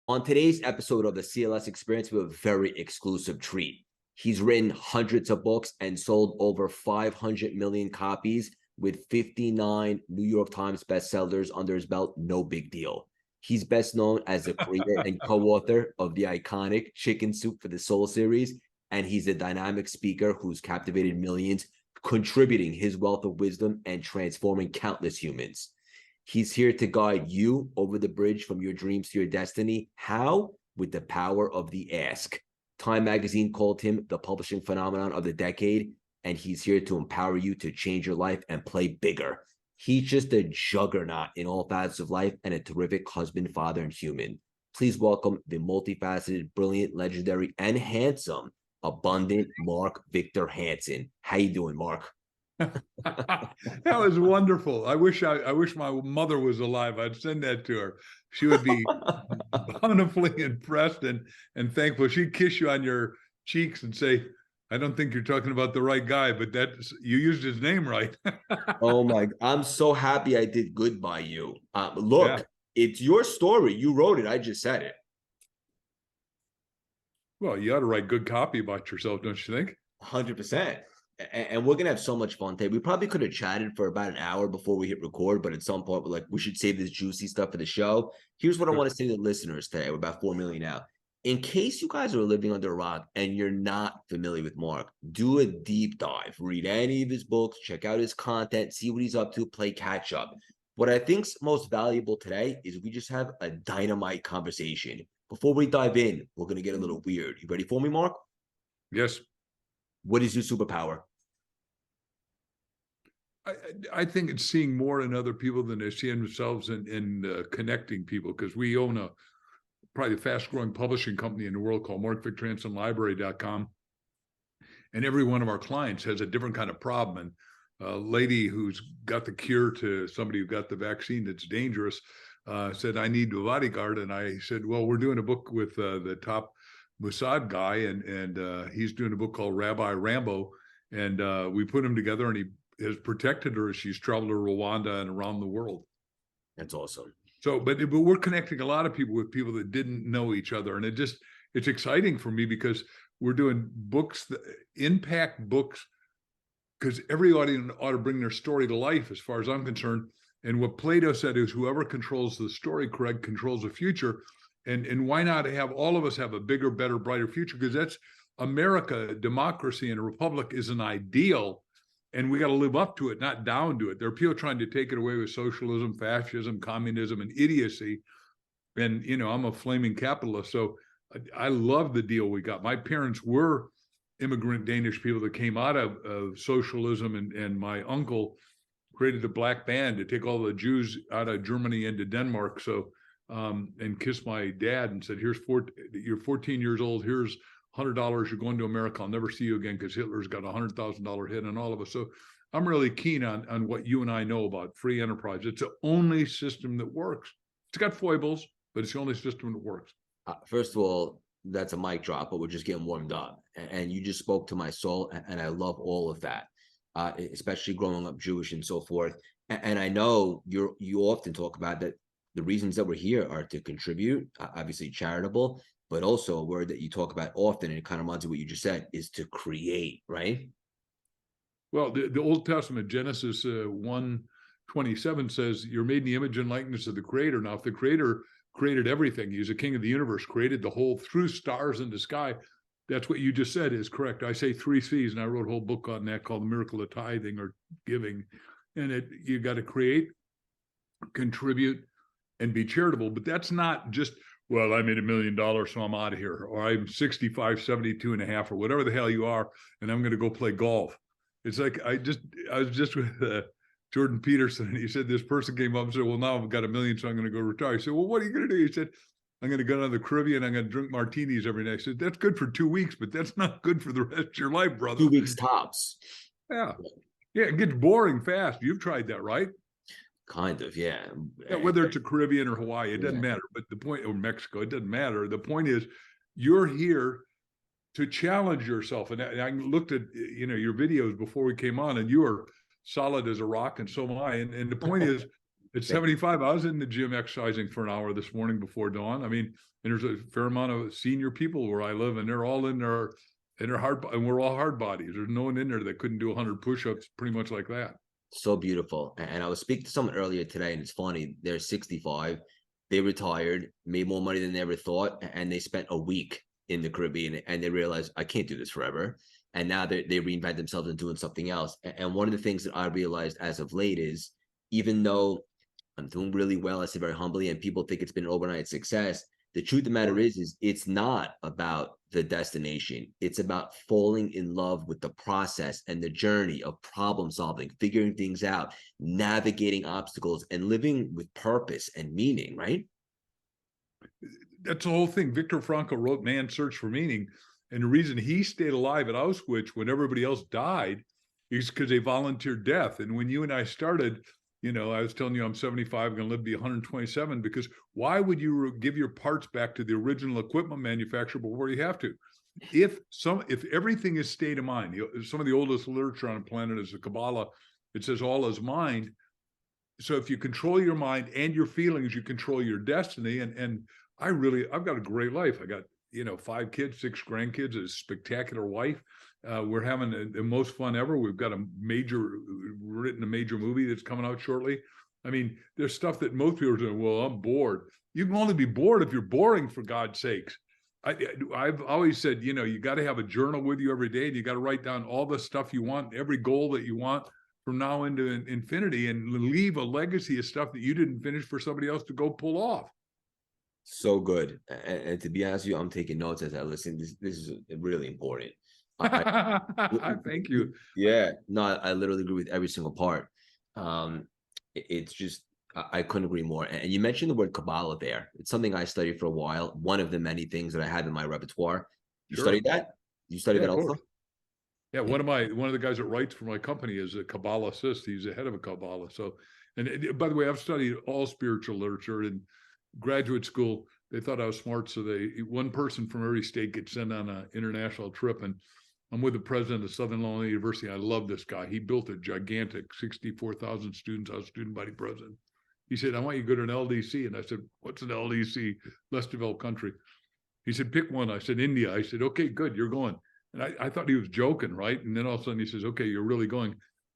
On today's episode of the CLS Experience, we have a very exclusive treat. He's written hundreds of books and sold over 500 million copies with 59 New York Times bestsellers under his belt. No big deal. He's best known as the creator and co-author of the iconic Chicken Soup for the Soul series, and he's a dynamic speaker who's captivated millions, contributing his wealth of wisdom and transforming countless humans. He's here to guide you over the bridge from your dreams to your destiny. How? With the power of the ask. Time magazine called him the publishing phenomenon of the decade, and he's here to empower you to change your life and play bigger. He's just a juggernaut in all facets of life and a terrific husband, father, and human. Please welcome the multifaceted, brilliant, legendary, and handsome, abundant Mark Victor Hansen. How you doing, Mark? That was wonderful. I wish my mother was alive. I'd send that to her. She would be bountifully impressed and thankful. She'd kiss you on your cheeks and say, "I don't think you're talking about the right guy, but you used his name right." Oh my, I'm so happy I did good by you. Look, Yeah. It's your story. You wrote it. I just said it. Well, you ought to write good copy about yourself, don't you think? 100%. And we're gonna have so much fun today. We probably could have chatted for about an hour before we hit record, but at some point we're like, we should save this juicy stuff for the show. Here's what I want to say to the listeners today. We're about 4 million now. In case you guys are living under a rock and you're not familiar with Mark, do a deep dive. Read any of his books, check out his content, see what he's up to, play catch up. What I think's most valuable today is we just have a dynamite conversation. Before we dive in, we're gonna get a little weird. You ready for me, Mark? Yes. What is your superpower? I think it's seeing more in other people than they see in themselves and connecting people, because we own probably the fast growing publishing company in the world called Mark Victor Hansen Library.com. And every one of our clients has a different kind of problem. And a lady who's got the cure to somebody who got the vaccine that's dangerous said, "I need a bodyguard." And I said, "Well, we're doing a book with the top Mossad guy, and he's doing a book called Rabbi Rambo. And we put him together, and he has protected her as she's traveled to Rwanda and around the world." That's awesome. So, but we're connecting a lot of people with people that didn't know each other. And it's exciting for me because we're doing books, impact books, because every audience ought to bring their story to life, as far as I'm concerned. And what Plato said is, whoever controls the story correct controls the future. And why not have all of us have a bigger, better, brighter future? Because that's America. Democracy and a republic is an ideal, and we got to live up to it, not down to it. There are people trying to take it away with socialism, fascism, communism, and idiocy. And, I'm a flaming capitalist. So I love the deal we got. My parents were immigrant Danish people that came out of socialism, and my uncle created the Black Band to take all the Jews out of Germany into Denmark. So, and kissed my dad and said, "You're 14 years old. Here's $100. You're going to America. I'll never see you again," because Hitler's got a $100,000 hit on all of us. So I'm really keen on what you and I know about free enterprise. It's the only system that works. It's got foibles, but it's the only system that works. First of all, that's a mic drop, but we're just getting warmed up. And you just spoke to my soul, and I love all of that, especially growing up Jewish and so forth. And I know you often talk about that. The reasons that we're here are to contribute, obviously charitable, but also a word that you talk about often, and it kind of reminds me of what you just said, is to create, right? Well, the Old Testament, Genesis 1:27 says, "You're made in the image and likeness of the Creator." Now, if the Creator created everything, he's the king of the universe, created the whole through stars in the sky. That's what you just said is correct. I say 3 C's, and I wrote a whole book on that called The Miracle of Tithing or Giving. And you got to create, contribute, and be charitable. But that's not just, well, I made $1 million, so I'm out of here. Or I'm 65, 72 and a half, or whatever the hell you are, and I'm going to go play golf. It's like, I was just with Jordan Peterson, and he said, this person came up and said, "Well, now I've got $1 million, so I'm going to go retire." I said, "Well, what are you going to do?" He said, "I'm going to go to the Caribbean. I'm going to drink martinis every night." I said, "That's good for 2 weeks, but that's not good for the rest of your life, brother." 2 weeks tops. Yeah. Yeah, it gets boring fast. You've tried that, right? Kind of, yeah. Whether it's a Caribbean or Hawaii, it doesn't matter. But the point, or Mexico, it doesn't matter. The point is, you're here to challenge yourself. And I looked at your videos before we came on, and you are solid as a rock, and so am I. And the point is, At 75, I was in the gym exercising for an hour this morning before dawn. I mean, and there's a fair amount of senior people where I live, and they're all in their hard, and we're all hard bodies. There's no one in there that couldn't do 100 push-ups, pretty much like that. So beautiful. And I was speaking to someone earlier today, and it's funny. They're 65. They retired, made more money than they ever thought, and they spent a week in the Caribbean, and they realized, I can't do this forever. And now they reinvent themselves and doing something else. And one of the things that I realized as of late is, even though I'm doing really well, I say very humbly, and people think it's been an overnight success, the truth of the matter is it's not about the destination. It's about falling in love with the process and the journey of problem solving, figuring things out, navigating obstacles, and living with purpose and meaning, right? That's the whole thing. Viktor Frankl wrote Man's Search for Meaning. And the reason he stayed alive at Auschwitz when everybody else died is because they volunteered death. And when you and I started, you know, I was telling you I'm 75, going to live to be 127, because why would you give your parts back to the original equipment manufacturer before you have to? If everything is state of mind, some of the oldest literature on the planet is the Kabbalah. It says all is mind. So if you control your mind and your feelings, you control your destiny. And I've got a great life. I got, 5 kids, 6 grandkids, a spectacular wife. We're having the most fun ever. We've got written a major movie that's coming out shortly. I mean, there's stuff that most people are doing. Well, I'm bored. You can only be bored if you're boring, for God's sakes. I've always said, you got to have a journal with you every day, and you got to write down all the stuff you want, every goal that you want from now into infinity, and leave a legacy of stuff that you didn't finish for somebody else to go pull off. So good. And to be honest with you, I'm taking notes as I listen. This is really important. Thank you. Yeah, no, I literally agree with every single part. It's just, I couldn't agree more. And you mentioned the word Kabbalah there. It's something I studied for a while. One of the many things that I have in my repertoire. You studied that? You studied that also? Yeah, one of the guys that writes for my company is a Kabbalist. He's the head of a Kabbalah. So, and by the way, I've studied all spiritual literature. In graduate school, they thought I was smart, so one person from every state gets sent on an international trip. And I'm with the president of Southern Illinois University. I love this guy. He built a gigantic 64,000 students. I was student body president. He said, I want you to go to an LDC. And I said, what's an LDC? Less developed country. He said, pick one. I said, India. I said, okay, good, you're going. And I thought he was joking, right? And then all of a sudden he says, okay, you're really going.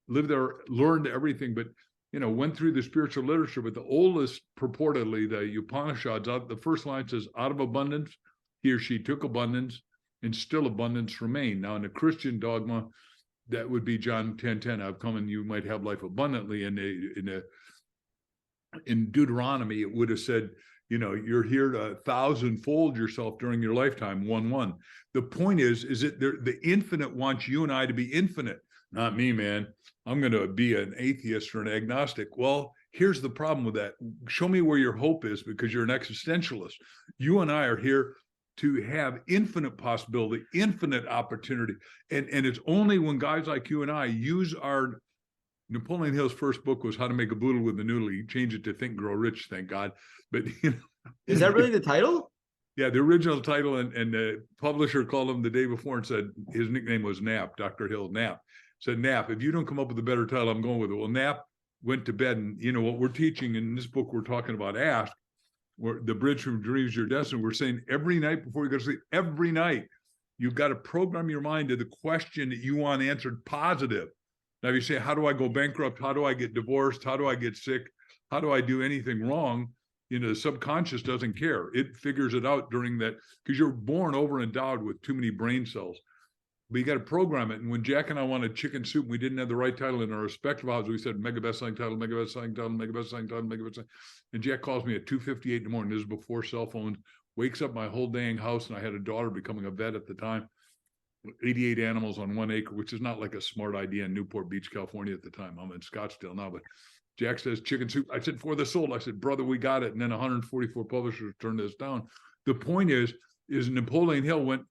Lived there, learned everything, but went through the spiritual literature. But the oldest, purportedly, the Upanishads, the first line says, out of abundance, he or she took abundance, and still abundance remained. Now, in the Christian dogma, that would be John 10:10. I've come and you might have life abundantly. In Deuteronomy, it would have said, you're here to 1,000-fold yourself during your lifetime, 1:1. The point is that the infinite wants you and I to be infinite. Not me, man. I'm going to be an atheist or an agnostic. Well, here's the problem with that. Show me where your hope is, because you're an existentialist. You and I are here to have infinite possibility, infinite opportunity. And it's only when guys like you and I use our Napoleon Hill's first book was How to Make a Boodle with a Noodle. He changed it to Think, Grow Rich, thank God. But is that really the title? Yeah, the original title, and the publisher called him the day before and said his nickname was Nap, Dr. Hill Nap. Said, Nap, if you don't come up with a better title, I'm going with it. Well, Nap went to bed, and what we're teaching in this book, we're talking about Ask, where the bridge from dreams to your destiny. We're saying every night before you go to sleep, every night, you've got to program your mind to the question that you want answered positive. Now, if you say, how do I go bankrupt? How do I get divorced? How do I get sick? How do I do anything wrong? The subconscious doesn't care. It figures it out during that, because you're born over endowed with too many brain cells. But you got to program it. And when Jack and I wanted chicken soup, we didn't have the right title in our respective houses. We said mega best-selling title, mega best-selling title, mega best-selling title, mega best-selling. And Jack calls me at 2:58 in the morning. This is before cell phones. Wakes up my whole dang house, and I had a daughter becoming a vet at the time. 88 animals on 1 acre, which is not like a smart idea in Newport Beach, California at the time. I'm in Scottsdale now, but Jack says chicken soup. I said, for the soul. I said, brother, we got it. And then 144 publishers turned this down. The point is Napoleon Hill went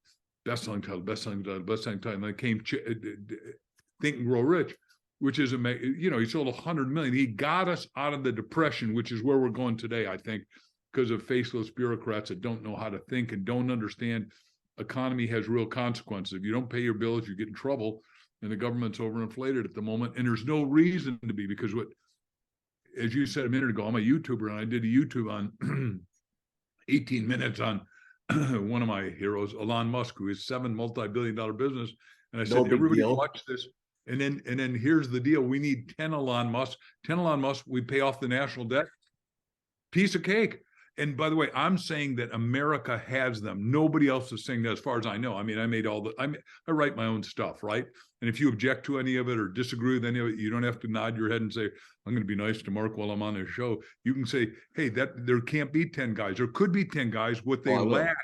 best-selling title, best-selling title, best-selling title. And then came Think and Grow Rich, which is he sold 100 million. He got us out of the depression, which is where we're going today, I think, because of faceless bureaucrats that don't know how to think and don't understand economy has real consequences. If you don't pay your bills, you get in trouble, and the government's overinflated at the moment. And there's no reason to be, because as you said a minute ago, I'm a YouTuber, and I did a YouTube on 18 minutes on one of my heroes, Elon Musk, who is $7 multi-billion business. And I No said, big everybody deal. watch this. And then here's the deal. We need 10 Elon Musk. 10 Elon Musk, we pay off the national debt. Piece of cake. And by the way, I'm saying that America has them. Nobody else is saying that, as far as I know. I mean, I write my own stuff, right? And if you object to any of it or disagree with any of it, you don't have to nod your head and say, I'm going to be nice to Mark while I'm on his show. You can say, hey, that there can't be 10 guys. There could be 10 guys. What they lack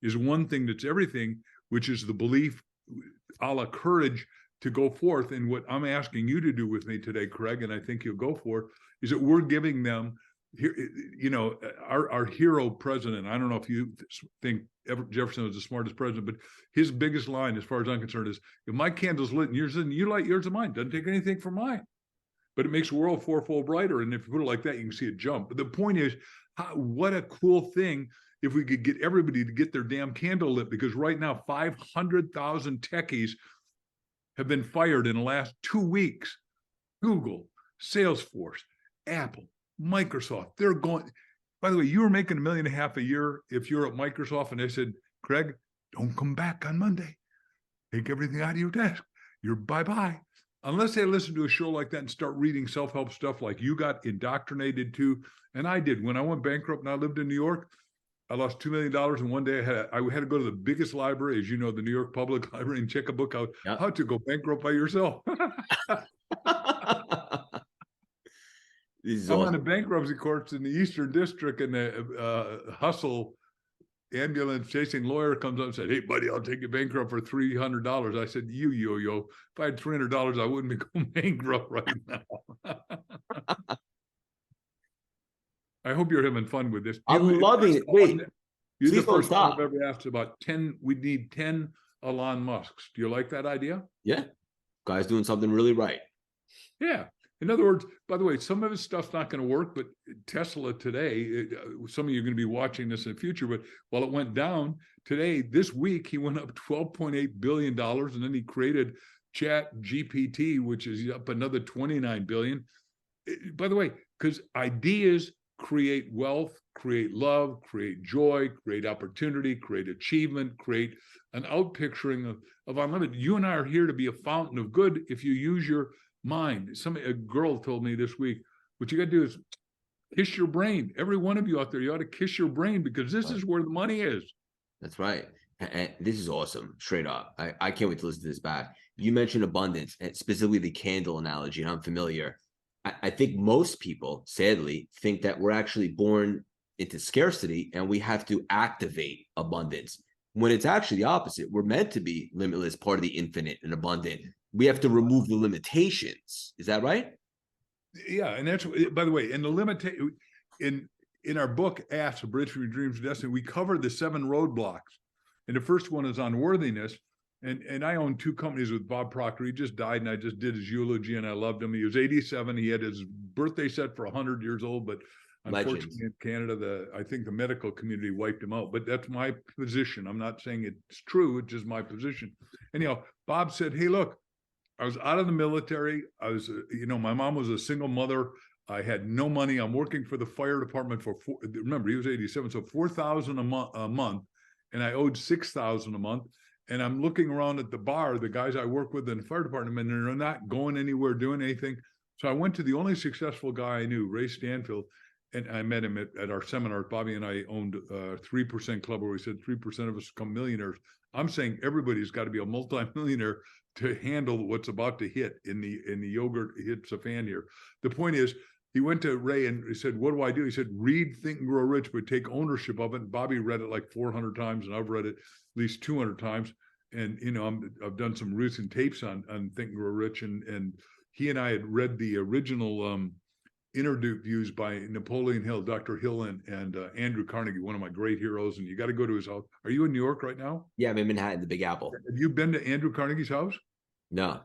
is one thing that's everything, which is the belief, a la courage, to go forth. And what I'm asking you to do with me today, Craig, and I think you'll go for, is that we're giving them, you know, our hero president. I don't know if you think Jefferson was the smartest president, but his biggest line, as far as I'm concerned, is, if my candle's lit and yours isn't, you light yours and mine. Doesn't take anything from mine, but it makes the world fourfold brighter. And if you put it like that, you can see it jump. But the point is, what a cool thing if we could get everybody to get their damn candle lit, because right now 500,000 techies have been fired in the last 2 weeks. Google, Salesforce, Apple, Microsoft, they're going. By the way, you were making $1.5 million a year if you're at Microsoft, and they said, Craig, don't come back on Monday. Take everything out of your desk. You're bye-bye. Unless they listen to a show like that and start reading self-help stuff like you got indoctrinated to, and I did. When I went bankrupt and I lived in New York, I lost $2 million, and one day I had to go to the biggest library, as you know, the New York Public Library, and check a book out, How to Go Bankrupt by Yourself. I'm on the bankruptcy courts in the Eastern District, and the hustle ambulance chasing lawyer comes up and said, hey, buddy, I'll take you bankrupt for $300. I said, you yo-yo, if I had $300, I wouldn't be going bankrupt right now. I hope you're having fun with this. I'm loving it. Wait, you're the first one I've ever asked about 10. We need 10 Elon Musks. Do you like that idea? Yeah. Guy's doing something really right. Yeah. In other words, by the way, some of his stuff's not going to work, but Tesla today, some of you are going to be watching this in the future, but while it went down today, this week, he went up $12.8 billion, and then he created Chat GPT, which is up another $29 billion. By the way, because ideas create wealth, create love, create joy, create opportunity, create achievement, create an outpicturing of unlimited. You and I are here to be a fountain of good if you use your mind. A girl told me this week, what you got to do is kiss your brain. Every one of you out there, you ought to kiss your brain, because this is where the money is. That's right. And this is awesome, straight up. I can't wait to listen to this back. You mentioned abundance, and specifically the candle analogy, and I'm familiar. I think most people, sadly, think that we're actually born into scarcity and we have to activate abundance, when it's actually the opposite. We're meant to be limitless, part of the infinite and abundant. We have to remove the limitations. Is that right? Yeah, and that's, by the way, and the limitation in our book, Ask, A Bridge from Your Dreams to Destiny, we cover the 7 roadblocks. And the first one is unworthiness. And I own 2 companies with Bob Proctor. He just died, and I just did his eulogy, and I loved him. He was 87. He had his birthday set for 100 years old, but unfortunately in Canada, I think the medical community wiped him out. But that's my position. I'm not saying it's true. It's just my position. Anyhow, Bob said, hey, look, I was out of the military. I was, my mom was a single mother. I had no money. I'm working for the fire department remember, he was 87, so $4,000 a month, and I owed $6,000 a month. And I'm looking around at the bar, the guys I work with in the fire department, and they're not going anywhere, doing anything. So I went to the only successful guy I knew, Ray Stanfield, and I met him at our seminar. Bobby and I owned a 3% club where we said 3% of us become millionaires. I'm saying everybody's got to be a multimillionaire to handle what's about to hit in the yogurt hits a fan here. The point is, he went to Ray and he said, what do I do? He said, read Think and Grow Rich, but take ownership of it. And Bobby read it like 400 times, and I've read it at least 200 times. And, I've done some recent tapes on Think and Grow Rich. And he and I had read the original interviews by Napoleon Hill, Dr. Hill, and Andrew Carnegie, one of my great heroes. And you got to go to his house. Are you in New York right now? Yeah, I'm in Manhattan, the Big Apple. Have you been to Andrew Carnegie's house? No.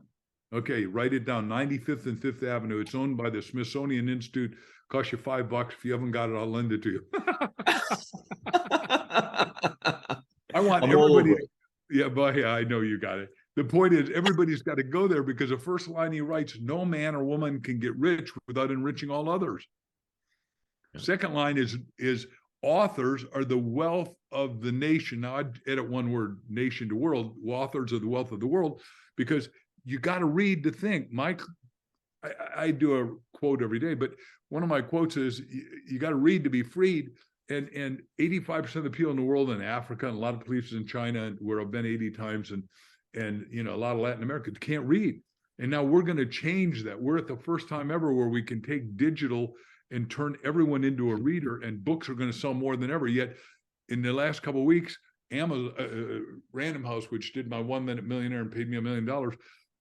Okay, write it down. 95th and 5th Avenue. It's owned by the Smithsonian Institute. Costs you $5. If you haven't got it, I'll lend it to you. I want everybody. Yeah, but yeah, I know you got it. The point is, everybody's got to go there because the first line he writes, no man or woman can get rich without enriching all others. Yeah. Second line is authors are the wealth of the nation. Now I'd edit one word, nation to world. Authors are the wealth of the world, because you got to read to think. I do a quote every day, but one of my quotes is, you got to read to be freed. And 85% of the people in the world, in Africa and a lot of places in China, where I've been 80 times, and a lot of Latin America, can't read. And now we're going to change that. We're at the first time ever where we can take digital and turn everyone into a reader, and books are going to sell more than ever. Yet in the last couple of weeks, Amazon, Random House, which did my 1 Minute Millionaire and paid me $1 million,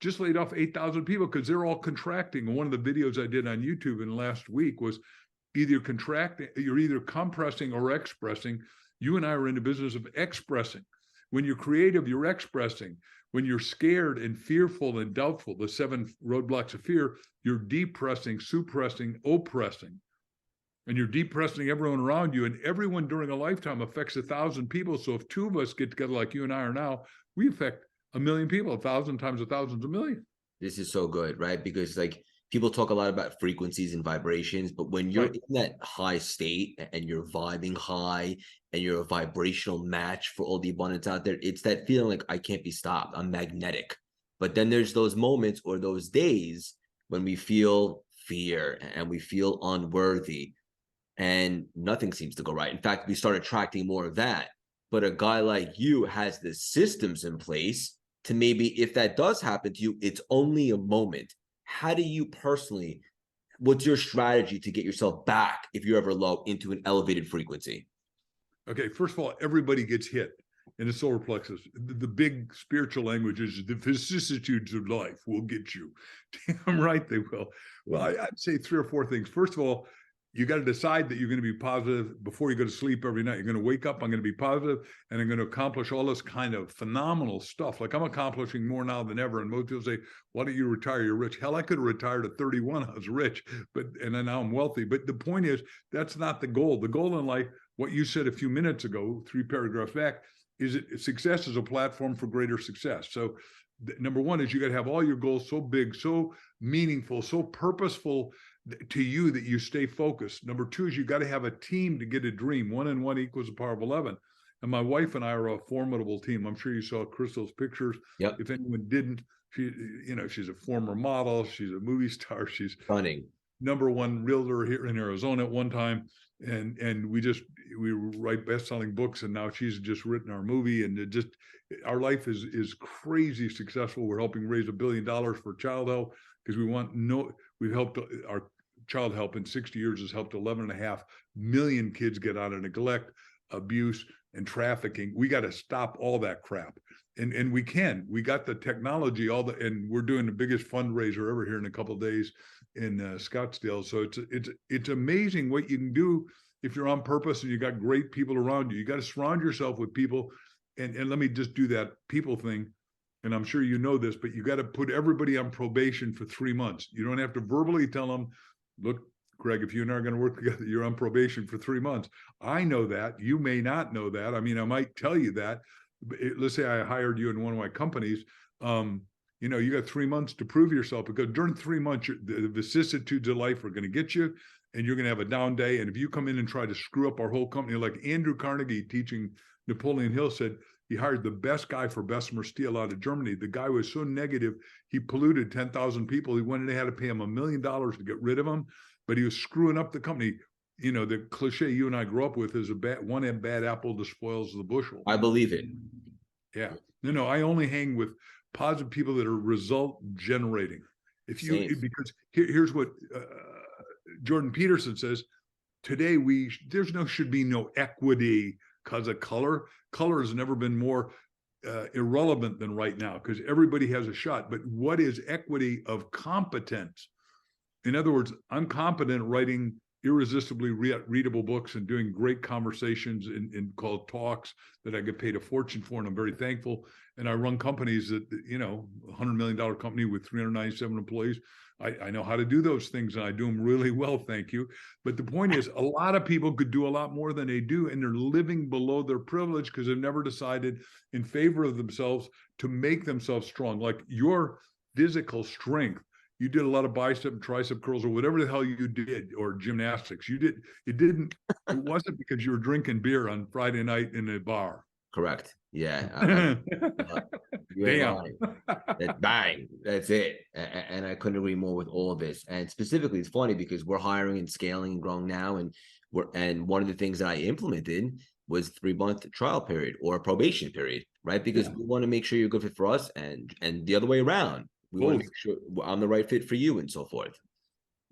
just laid off 8,000 people because they're all contracting. And one of the videos I did on YouTube in the last week was either contracting, you're either compressing or expressing. You and I are in the business of expressing. When you're creative, you're expressing. When you're scared and fearful and doubtful, the 7 roadblocks of fear, you're depressing, suppressing, oppressing. And you're depressing everyone around you. And everyone during a lifetime affects 1,000 people. So if 2 of us get together like you and I are now, we affect 1 million people. 1,000 times 1,000 is 1 million. This is so good, right? Because like people talk a lot about frequencies and vibrations, but when you're in that high state and you're vibing high and you're a vibrational match for all the abundance out there, it's that feeling like I can't be stopped. I'm magnetic. But then there's those moments or those days when we feel fear and we feel unworthy and nothing seems to go right. In fact, we start attracting more of that. But a guy like you has the systems in place to maybe, if that does happen to you, it's only a moment. How do you personally, what's your strategy to get yourself back, if you're ever low, into an elevated frequency? Okay, first of all, everybody gets hit in the solar plexus. The big spiritual language is the vicissitudes of life will get you. Damn right they will. Well, I'd say 3 or 4 things. First of all, you got to decide that you're going to be positive before you go to sleep every night. You're going to wake up, I'm going to be positive, and I'm going to accomplish all this kind of phenomenal stuff. Like I'm accomplishing more now than ever. And most people say, why don't you retire? You're rich. Hell, I could have retired at 31. I was rich, and then now I'm wealthy. But the point is, that's not the goal. The goal in life, what you said a few minutes ago, 3 paragraphs back, is success is a platform for greater success. So number one is you got to have all your goals so big, so meaningful, so purposeful to you that you stay focused. Number 2 is you got to have a team to get a dream. 1 and 1 equals the power of 11. And my wife and I are a formidable team. I'm sure you saw Crystal's pictures. Yep. If anyone didn't, she's a former model. She's a movie star. She's Stunning. #1 realtor here in Arizona at one time. And we write best-selling books, and now she's just written our movie, and our life is crazy successful. We're helping raise $1 billion for child help because we've helped our child help in 60 years has helped 11.5 million kids get out of neglect, abuse, and trafficking. We got to stop all that crap. And we got the technology, and we're doing the biggest fundraiser ever here in a couple of days in Scottsdale. So it's amazing what you can do if you're on purpose and you got great people around you. You got to surround yourself with people. And let me just do that people thing. And I'm sure you know this, but you got to put everybody on probation for 3 months. You don't have to verbally tell them, look, Greg, if you and I are going to work together, you're on probation for 3 months. I know that. You may not know that. I mean, I might tell you that. Let's say I hired you in one of my companies. You got 3 months to prove yourself, because during 3 months, the vicissitudes of life are going to get you, and you're going to have a down day. And if you come in and try to screw up our whole company, like Andrew Carnegie teaching Napoleon Hill said, he hired the best guy for Bessemer Steel out of Germany. The guy was so negative, he polluted 10,000 people. He went and they had to pay him $1 million to get rid of him, but he was screwing up the company. The cliche you and I grew up with is one bad apple despoils the bushel. I believe it. Yeah. No, I only hang with positive people that are result generating. Because here's what Jordan Peterson says, today should be no equity because of color. Color has never been more irrelevant than right now, because everybody has a shot. But what is equity of competence? In other words, I'm competent at writing irresistibly readable books and doing great conversations in called talks that I get paid a fortune for, and I'm very thankful. And I run companies that, you know, $100 million company with 397 employees. I know how to do those things, and I do them really well, thank you. But the point is, a lot of people could do a lot more than they do, and they're living below their privilege because they've never decided in favor of themselves to make themselves strong. Like your physical strength, you did a lot of bicep and tricep curls or whatever the hell you did, or gymnastics. It wasn't because you were drinking beer on Friday night in a bar. Correct. Yeah. You ain't Damn. lying. Bang. That's it. And I couldn't agree more with all of this. And specifically, it's funny because we're hiring and scaling and growing now. And one of the things that I implemented was 3-month trial period or a probation period, right? Because we want to make sure you're a good fit for us, and the other way around. We want to make sure I'm the right fit for you, and so forth.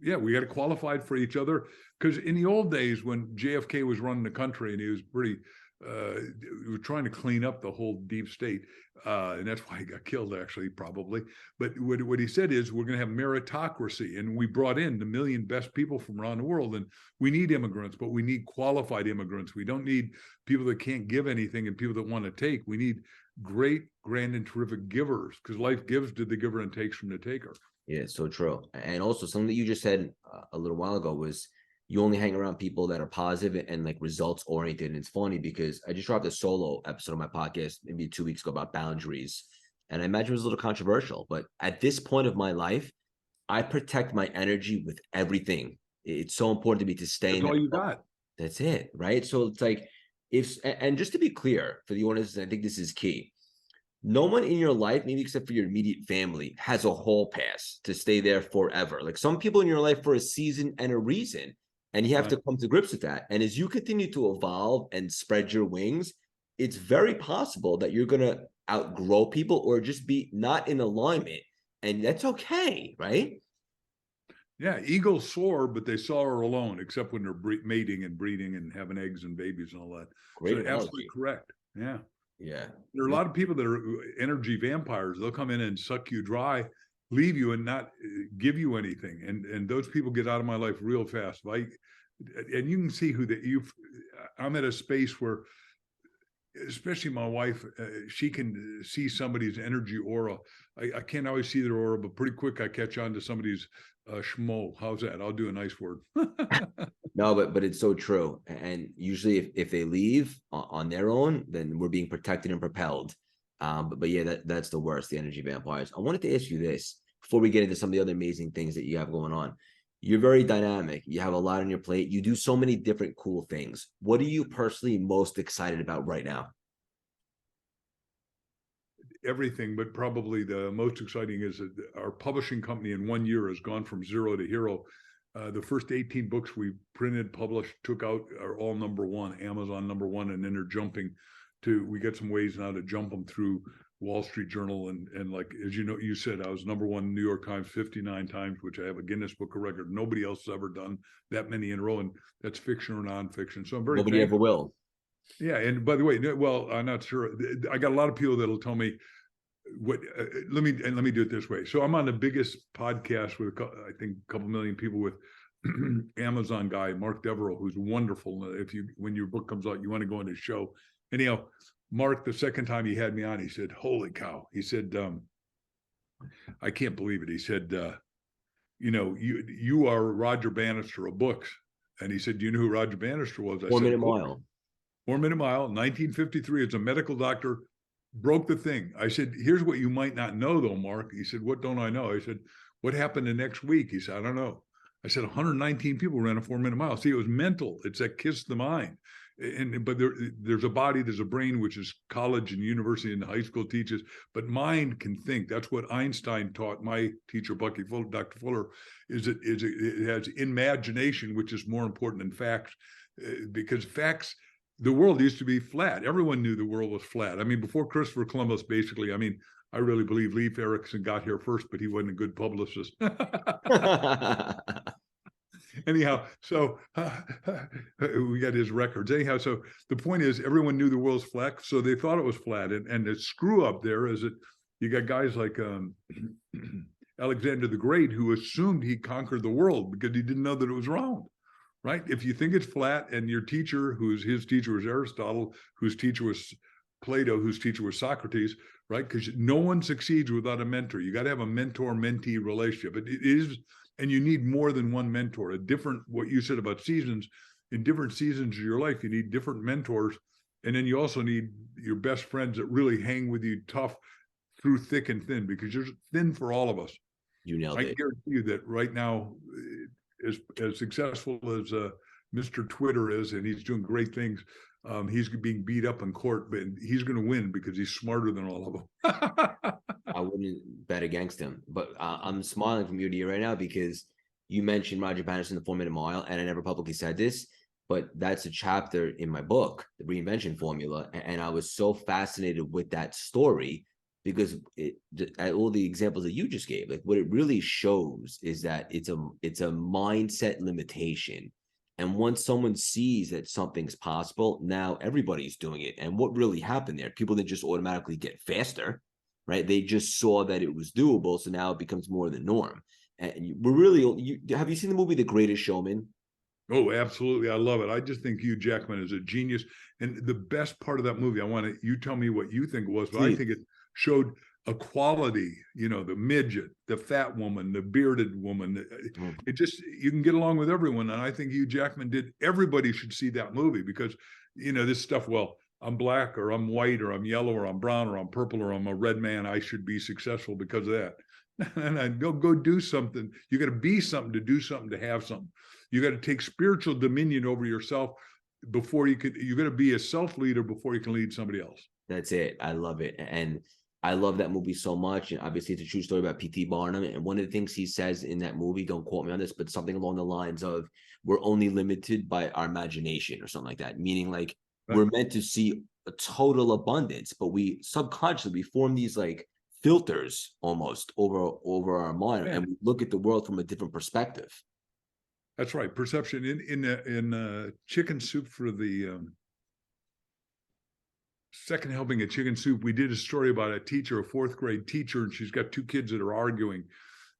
Yeah, we got qualified for each other, because in the old days when JFK was running the country and he was pretty, we were trying to clean up the whole deep state, and that's why he got killed, actually, probably. But what he said is, we're going to have meritocracy, and we brought in the million best people from around the world, and we need immigrants, but we need qualified immigrants. We don't need people that can't give anything and people that want to take. We need great, grand, and terrific givers, because life gives to the giver and takes from the taker. Yeah, so true. And also something that you just said a little while ago was you only hang around people that are positive and like results oriented. And it's funny because I just dropped a solo episode of my podcast maybe 2 weeks ago about boundaries. And I imagine it was a little controversial, but at this point of my life, I protect my energy with everything. It's so important to me to stay in That's all that. you got. That's it, right? So it's like, and just to be clear for the audience, I think this is key. No one in your life, maybe except for your immediate family, has a hall pass to stay there forever. Like some people in your life for a season and a reason, and you have to come to grips with that. And as you continue to evolve and spread your wings, it's very possible that you're going to outgrow people or just be not in alignment. And that's okay, right? Yeah, eagles soar, but they soar alone, except when they're mating and breeding and having eggs and babies and all that. Great so analogy. Absolutely correct. Yeah. Yeah. There are a lot of people that are energy vampires. They'll come in and suck you dry, leave you, and not give you anything. And those people get out of my life real fast. And you can see who that I'm at a space where, especially my wife, she can see somebody's energy aura. I can't always see their aura, but pretty quick I catch on to somebody's schmo. How's that? I'll do a nice word. No, but it's so true. And usually if they leave on their own, then we're being protected and propelled. But yeah, that's the worst, the energy vampires. I wanted to ask you this before we get into some of the other amazing things that you have going on. You're very dynamic. You have a lot on your plate. You do so many different cool things. What are you personally most excited about right now? Everything, but probably the most exciting is that our publishing company in 1 year has gone from zero to hero. The first 18 books we printed, published, took out are all #1, Amazon #1, and then they're jumping to, we get some ways now to jump them through Wall Street Journal. And like, as you know, you said, I was #1 New York Times 59 times, which I have a Guinness Book of Record. Nobody else has ever done that many in a row, and that's fiction or nonfiction. So I'm very Nobody ever will. Yeah, and by the way, well, I'm not sure. I got a lot of people that'll tell me what. Let me do it this way. So I'm on the biggest podcast with I think a couple million people with Amazon guy Mark Deverell, who's wonderful. When your book comes out, you want to go on his show. Anyhow, Mark, the second time he had me on, he said, "Holy cow!" He said, "I can't believe it." He said, you are Roger Bannister of books," and he said, "Do you know who Roger Bannister was?" I 4 said, Minute Mile. 4 Minute Mile, 1953. As a medical doctor, broke the thing. I said, "Here's what you might not know, though, Mark." He said, "What don't I know?" I said, "What happened the next week?" He said, "I don't know." I said, 119 people ran a 4 Minute Mile. See, it was mental. It's that kiss the mind. But there's a body, there's a brain, which is college and university and high school teaches, but mind can think. That's what Einstein taught my teacher, Dr. Fuller, it has imagination, which is more important than facts, because facts, the world used to be flat. Everyone knew the world was flat. I mean, before Christopher Columbus, basically, I really believe Leif Erikson got here first, but he wasn't a good publicist. Anyhow, so we got his records. Anyhow, so the point is, everyone knew the world's flat, so they thought it was flat. And the screw up there is that you got guys like Alexander the Great, who assumed he conquered the world because he didn't know that it was round. right? If you think it's flat and your teacher, his teacher was Aristotle, whose teacher was Plato, whose teacher was Socrates, right? Because no one succeeds without a mentor. You got to have a mentor-mentee relationship. It is, and you need more than one mentor. A different, what you said about seasons, in different seasons of your life, you need different mentors. And then you also need your best friends that really hang with you tough through thick and thin, because you're thin for all of us. You nailed I it. guarantee you that right now, as successful as Mr. Twitter is, and he's doing great things, he's being beat up in court, but he's going to win because he's smarter than all of them. I wouldn't bet against him, but I'm smiling from ear to ear right now because you mentioned Roger Bannister, the 4-minute mile, and I never publicly said this, but that's a chapter in my book, The Reinvention Formula, and I was so fascinated with that story because all the examples that you just gave, like what it really shows is that it's a mindset limitation. And once someone sees that something's possible, now everybody's doing it. And what really happened there? People didn't just automatically get faster, right? They just saw that it was doable. So now it becomes more the norm. And we're really, have you seen the movie The Greatest Showman? Oh, absolutely. I love it. I just think Hugh Jackman is a genius. And the best part of that movie, I want you tell me what you think it was, but Please. I think it showed equality, the midget, the fat woman, the bearded woman. It just, you can get along with everyone. And I think Hugh Jackman did. Everybody should see that movie because, this stuff, well, I'm black or I'm white or I'm yellow or I'm brown or I'm purple or I'm a red man. I should be successful because of that. And I go do something. You got to be something to do something to have something. You got to take spiritual dominion over yourself before you got to be a self-leader before you can lead somebody else. That's it. I love it. And I love that movie so much. And obviously it's a true story about P.T. Barnum. And one of the things he says in that movie, don't quote me on this, but something along the lines of, we're only limited by our imagination or something like that. Meaning like we're meant to see a total abundance, but we subconsciously form these like filters almost over our mind. And we look at the world from a different perspective. That's right. Perception in Chicken Soup for the second helping of Chicken Soup. We did a story about a teacher, a 4th grade teacher, and she's got 2 kids that are arguing.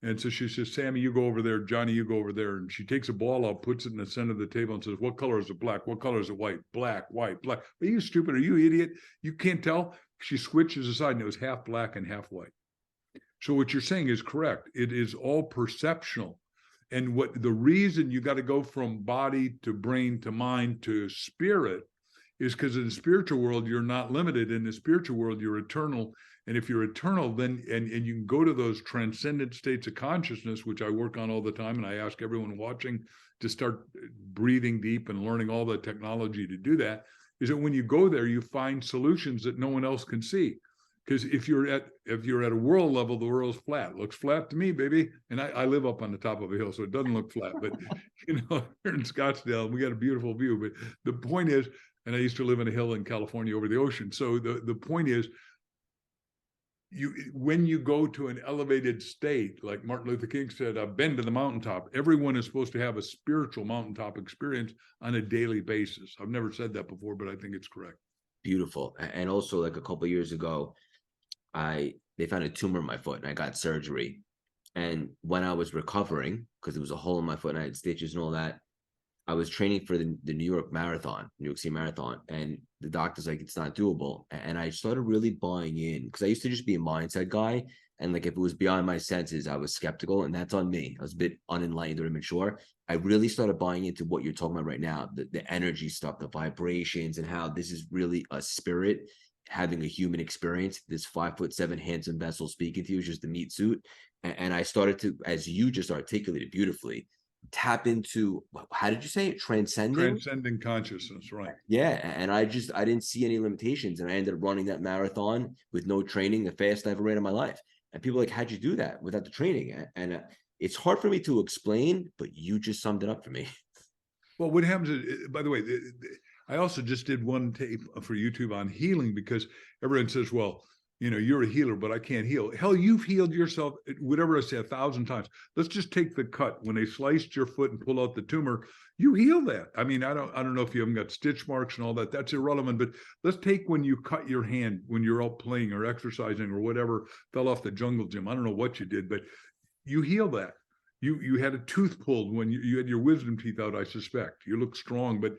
And so she says, Sammy, you go over there. Johnny, you go over there. And she takes a ball out, puts it in the center of the table and says, what color is it? Black. What color is it? White. Black, white, black. Are you stupid? Are you idiot? You can't tell? She switches aside and it was half black and half white. So what you're saying is correct. It is all perceptual. And what the reason you got to go from body to brain to mind to spirit is because in the spiritual world, you're not limited. In the spiritual world, you're eternal. And if you're eternal, then, and you can go to those transcendent states of consciousness, which I work on all the time. And I ask everyone watching to start breathing deep and learning all the technology to do that, is that when you go there, you find solutions that no one else can see. Because if you're at a world level, the world's flat. It looks flat to me, baby. And I live up on the top of a hill, so it doesn't look flat. But here in Scottsdale, we got a beautiful view. But the point is, and I used to live in a hill in California over the ocean. So the point is, when you go to an elevated state, like Martin Luther King said, I've been to the mountaintop. Everyone is supposed to have a spiritual mountaintop experience on a daily basis. I've never said that before, but I think it's correct. Beautiful. And also, like a couple of years ago, they found a tumor in my foot and I got surgery. And when I was recovering, because there was a hole in my foot and I had stitches and all that, I was training for the New York City Marathon. And the doctor's like, it's not doable. And I started really buying in because I used to just be a mindset guy. And like, if it was beyond my senses, I was skeptical, and that's on me. I was a bit unenlightened or immature. I really started buying into what you're talking about right now, the energy stuff, the vibrations, and how this is really a spirit having a human experience. This 5'7" handsome vessel speaking to you is just a meat suit. And I started to, as you just articulated beautifully, tap into, how did you say it? Transcending Consciousness, right? Yeah. And I didn't see any limitations. And I ended up running that marathon with no training, the fastest I ever ran in my life. And people are like, how'd you do that without the training? And it's hard for me to explain, but you just summed it up for me. Well, what happens is, by the way, I also just did one tape for YouTube on healing, because everyone says, well, you're a healer, but I can't heal. Hell, you've healed yourself, whatever I say, 1,000 times. Let's just take the cut. When they sliced your foot and pulled out the tumor, you heal that. I mean, I don't know if you haven't got stitch marks and all that. That's irrelevant. But let's take when you cut your hand, when you're out playing or exercising or whatever, fell off the jungle gym. I don't know what you did, but you heal that. You had a tooth pulled when you had your wisdom teeth out, I suspect. You look strong, but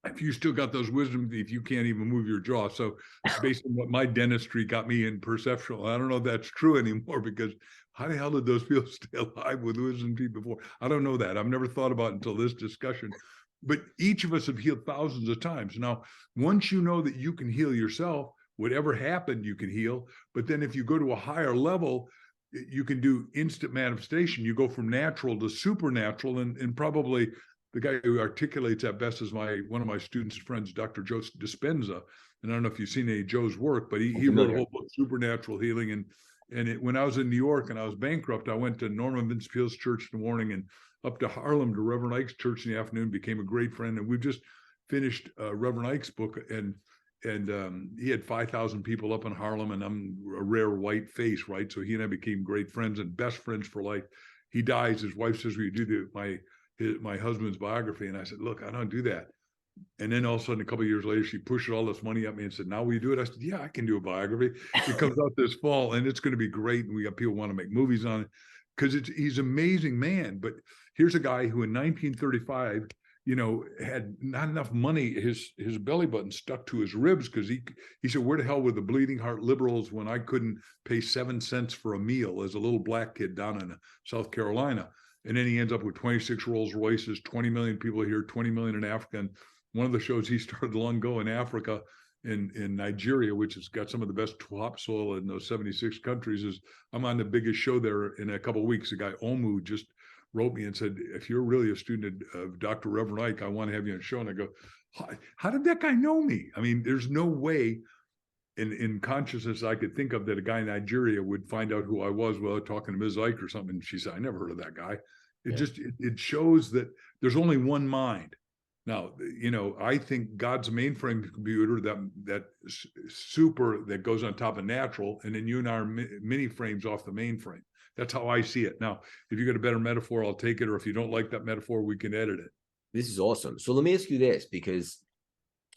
if you still got those wisdom teeth, you can't even move your jaw. So based on what my dentistry got me in perceptual, I don't know if that's true anymore, because how the hell did those people stay alive with wisdom teeth before? I don't know that. I've never thought about it until this discussion. But each of us have healed thousands of times. Now, once you know that you can heal yourself, whatever happened, you can heal. But then if you go to a higher level, you can do instant manifestation. You go from natural to supernatural, and probably the guy who articulates that best is one of my students and friends, Dr. Joe Dispenza. And I don't know if you've seen any of Joe's work, but he wrote a whole book, Supernatural Healing. When I was in New York and I was bankrupt, I went to Norman Vincent Peale's church in the morning and up to Harlem to Reverend Ike's church in the afternoon, became a great friend. And we've just finished Reverend Ike's book, and he had 5,000 people up in Harlem, and I'm a rare white face, right? So he and I became great friends and best friends for life. He dies. His wife says, "Will you do my husband's biography?" And I said, "Look, I don't do that." And then all of a sudden, a couple of years later, she pushed all this money at me and said, "Now will you do it?" I said, "Yeah, I can do a biography. It comes out this fall, and it's going to be great. And we got people who want to make movies on it, because he's an amazing man." But here's a guy who in 1935, had not enough money. His belly button stuck to his ribs, because he said, "Where the hell were the bleeding heart liberals when I couldn't pay 7 cents for a meal as a little black kid down in South Carolina?" And then he ends up with 26 Rolls Royces, 20 million people here, 20 million in Africa. And one of the shows he started long ago in Africa, in Nigeria, which has got some of the best topsoil in those 76 countries, is I'm on the biggest show there in a couple of weeks. The guy Omu just wrote me and said, "If you're really a student of Dr. Reverend Ike, I want to have you on the show." And I go, how did that guy know me? I mean, there's no way in consciousness I could think of that a guy in Nigeria would find out who I was without talking to Ms. Ike or something. And she said, "I never heard of that guy." It shows that there's only one mind. Now, I think God's mainframe computer, that super that goes on top of natural, and then you and I are mini frames off the mainframe. That's how I see it. Now, if you got a better metaphor, I'll take it. Or if you don't like that metaphor, we can edit it. This is awesome. So let me ask you this, because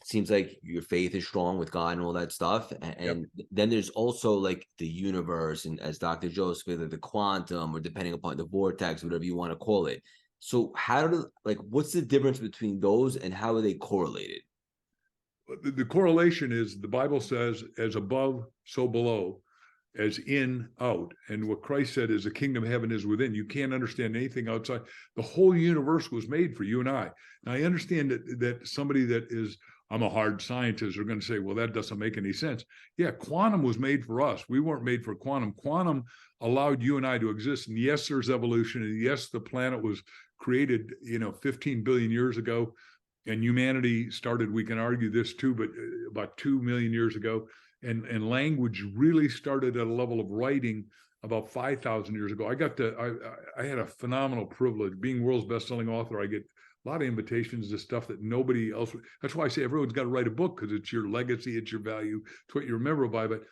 it seems like your faith is strong with God and all that stuff. And then there's also like the universe, and as Dr. Joseph, whether the quantum or depending upon the vortex, whatever you want to call it. So what's the difference between those, and how are they correlated? The correlation is the Bible says, "As above, so below, as in, out." And what Christ said is the kingdom of heaven is within. You can't understand anything outside. The whole universe was made for you and I. Now, I understand that somebody that is, I'm a hard scientist, are going to say, "Well, that doesn't make any sense." Yeah, quantum was made for us. We weren't made for quantum. Quantum allowed you and I to exist. And yes, there's evolution. And yes, the planet was created, 15 billion years ago. And humanity started, we can argue this too, but about 2 million years ago. And language really started at a level of writing about 5,000 years ago. I had a phenomenal privilege being world's best-selling author. I get a lot of invitations to stuff that nobody else. That's why I say everyone's got to write a book, because it's your legacy, it's your value, it's what you remember by. But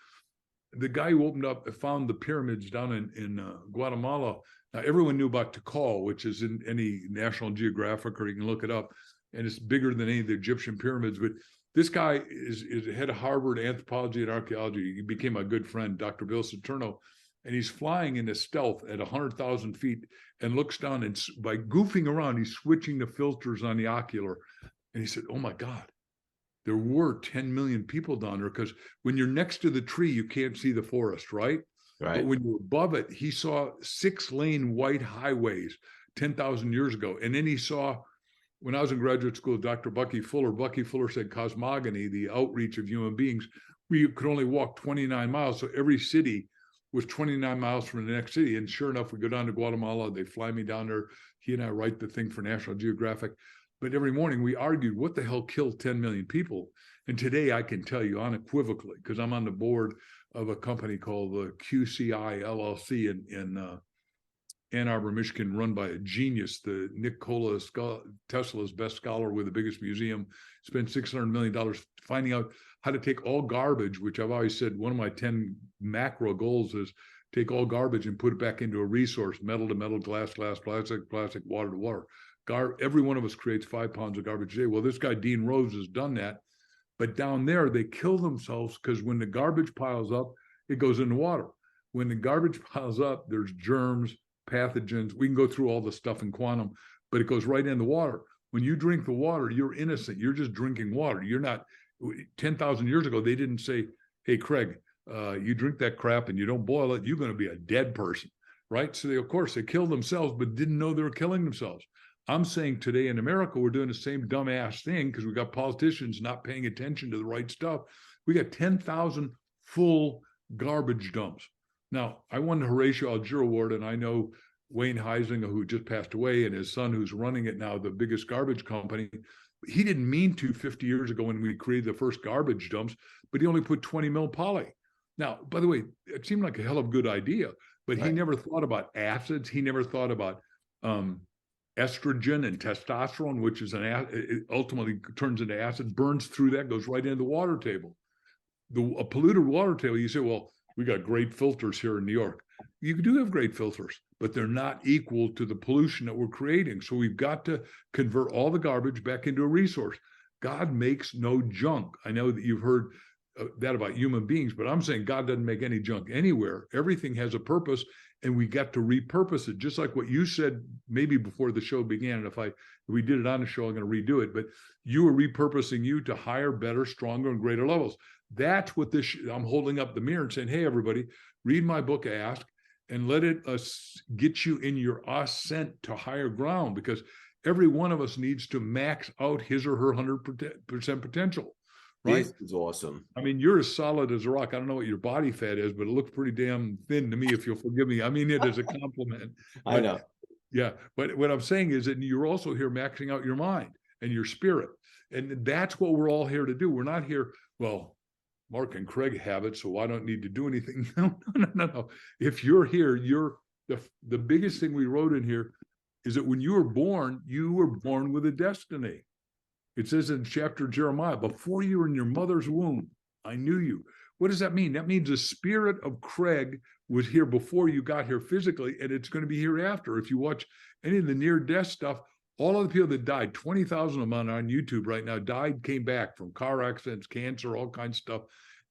the guy who found the pyramids down in Guatemala. Now, everyone knew about Tikal, which is in any National Geographic, or you can look it up, and it's bigger than any of the Egyptian pyramids. But this guy is head of Harvard Anthropology and Archaeology. He became a good friend, Dr. Bill Saturno, and he's flying in a stealth at 100,000 feet and looks down, and by goofing around, he's switching the filters on the ocular. And he said, "Oh my God, there were 10 million people down there," because when you're next to the tree, you can't see the forest, right? Right. But when you're above it, he saw 6-lane white highways 10,000 years ago. And then he saw, when I was in graduate school, Dr. Bucky Fuller said cosmogony, the outreach of human beings, we could only walk 29 miles. So every city was 29 miles from the next city. And sure enough, we go down to Guatemala, they fly me down there. He and I write the thing for National Geographic. But every morning we argued, what the hell killed 10 million people? And today I can tell you unequivocally, because I'm on the board of a company called the QCI LLC in Ann Arbor, Michigan, run by a genius, the Nikola Tesla's best scholar with the biggest museum, spent $600 million finding out how to take all garbage, which I've always said one of my 10 macro goals is take all garbage and put it back into a resource, metal to metal, glass, plastic, water to water. Every one of us creates 5 pounds of garbage a day. Well, this guy, Dean Rose, has done that. But down there, they kill themselves because when the garbage piles up, it goes into water. When the garbage piles up, there's germs, pathogens. We can go through all the stuff in quantum, but it goes right in the water. When you drink the water, you're innocent. You're just drinking water. You're not, 10,000 years ago, they didn't say, hey, Craig, you drink that crap and you don't boil it, you're going to be a dead person, right? So of course, they killed themselves, but didn't know they were killing themselves. I'm saying today in America, we're doing the same dumbass thing because we got politicians not paying attention to the right stuff. We got 10,000 full garbage dumps. Now, I won the Horatio Alger Award, and I know Wayne Huizenga, who just passed away, and his son, who's running it now, the biggest garbage company. He didn't mean to 50 years ago when we created the first garbage dumps, but he only put 20 mil poly. Now, by the way, it seemed like a hell of a good idea, but he never thought about acids. He never thought about estrogen and testosterone, which is it ultimately turns into acid, burns through that, goes right into the water table. A polluted water table, you say, well, we got great filters here in New York. You do have great filters, but they're not equal to the pollution that we're creating. So we've got to convert all the garbage back into a resource. God makes no junk. I know that you've heard that about human beings, but I'm saying God doesn't make any junk anywhere. Everything has a purpose, and we got to repurpose it. Just like what you said maybe before the show began, and if we did it on the show, I'm going to redo it, but you were repurposing you to higher, better, stronger, and greater levels. That's what I'm holding up the mirror and saying, hey, everybody, read my book, Ask, and let it get you in your ascent to higher ground, because every one of us needs to max out his or her 100% potential. Right? This is awesome. I mean, you're as solid as a rock. I don't know what your body fat is, but it looks pretty damn thin to me, if you'll forgive me. I mean it as a compliment. I know. Yeah. But what I'm saying is that you're also here maxing out your mind and your spirit. And that's what we're all here to do. We're not here, well, Mark and Craig have it, so I don't need to do anything. No. If you're here, you're the biggest thing we wrote in here is that when you were born with a destiny. It says in chapter Jeremiah, before you were in your mother's womb, I knew you. What does that mean? That means the spirit of Craig was here before you got here physically, and it's going to be here after. If you watch any of the near-death stuff, all of the people that died, 20,000 of them on YouTube right now, died, came back from car accidents, cancer, all kinds of stuff.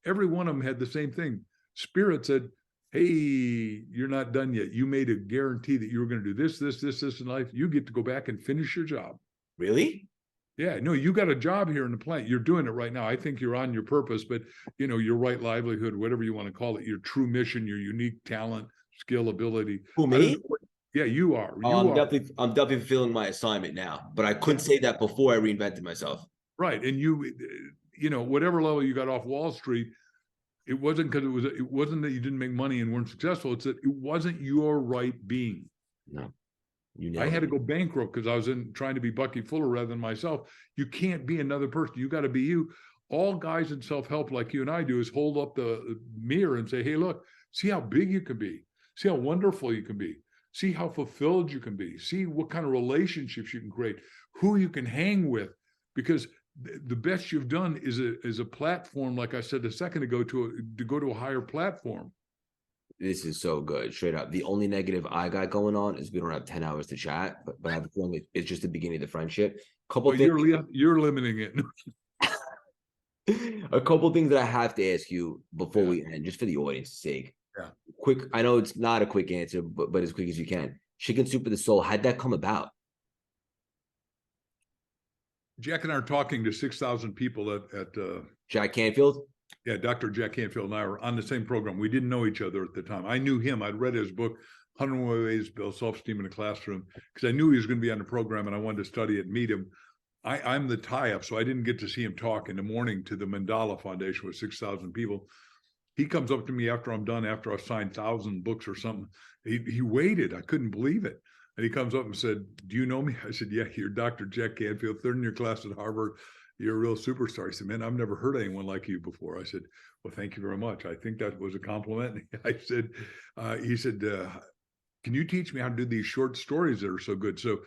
Every one of them had the same thing. Spirit said, hey, you're not done yet. You made a guarantee that you were going to do this in life. You get to go back and finish your job. Really? Yeah, no, you got a job here in the plant. You're doing it right now. I think you're on your purpose, but your right livelihood, whatever you want to call it, your true mission, your unique talent, skill, ability. Who, me? Yeah, you are. I'm definitely fulfilling my assignment now, but I couldn't say that before I reinvented myself. Right. And whatever level you got off Wall Street, it wasn't because it wasn't that you didn't make money and weren't successful. It's that it wasn't your right being. No. I had to go bankrupt because I was trying to be Bucky Fuller rather than myself. You can't be another person. You got to be you. All guys in self-help like you and I do is hold up the mirror and say, hey, look, see how big you can be. See how wonderful you can be. See how fulfilled you can be. See what kind of relationships you can create, who you can hang with, because the best you've done is a platform, like I said a second ago, to go to a higher platform. This is so good, straight up. The only negative I got going on is we don't have 10 hours to chat, but I have a feeling it's just the beginning of the friendship. You're limiting it. A couple things that I have to ask you before we end, just for the audience's sake. Yeah. Quick, I know it's not a quick answer, but as quick as you can. Chicken Soup for the Soul, how'd that come about? Jack and I are talking to 6,000 people at Jack Canfield? Yeah, Dr. Jack Canfield and I were on the same program. We didn't know each other at the time. I knew him. I'd read his book, 101 Ways to Build Self-Esteem in the Classroom, because I knew he was going to be on the program and I wanted to study it and meet him. I'm the tie-up, so I didn't get to see him talk in the morning to the Mandala Foundation with 6,000 people. He comes up to me after I'm done, after I've signed 1,000 books or something. He waited. I couldn't believe it. And he comes up and said, do you know me? I said, yeah, you're Dr. Jack Canfield, third in your class at Harvard. You're a real superstar. He said, man, I've never heard anyone like you before. I said, well, thank you very much. I think that was a compliment. He said, can you teach me how to do these short stories that are so good? So,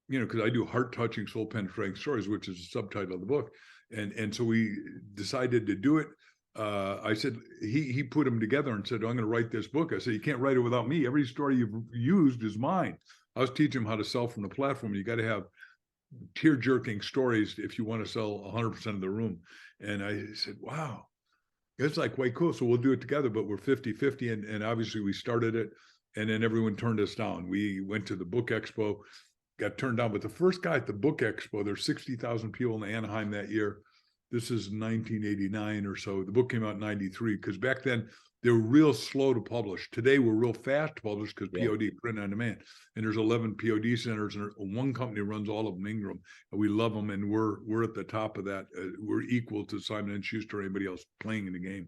because I do heart-touching, soul-penetrating stories, which is the subtitle of the book. And so we decided to do it. I said, he put them together and said, I'm going to write this book. I said, you can't write it without me. Every story you've used is mine. I was teaching him how to sell from the platform. You got to have tear-jerking stories if you want to sell 100% of the room. And I said, wow, it's like way cool. So we'll do it together, but we're 50-50. And obviously we started it. and then everyone turned us down. We went to the book expo, got turned down. But the first guy at the book expo, there's 60,000 people in Anaheim that year. This is 1989 or so. The book came out in 93, because back then they were real slow to publish. Today we're real fast to publish because POD, print on demand. And there's 11 POD centers, and one company runs all of them, Ingram. And we love them, and we're at the top of that. We're equal to Simon & Schuster or anybody else playing in the game.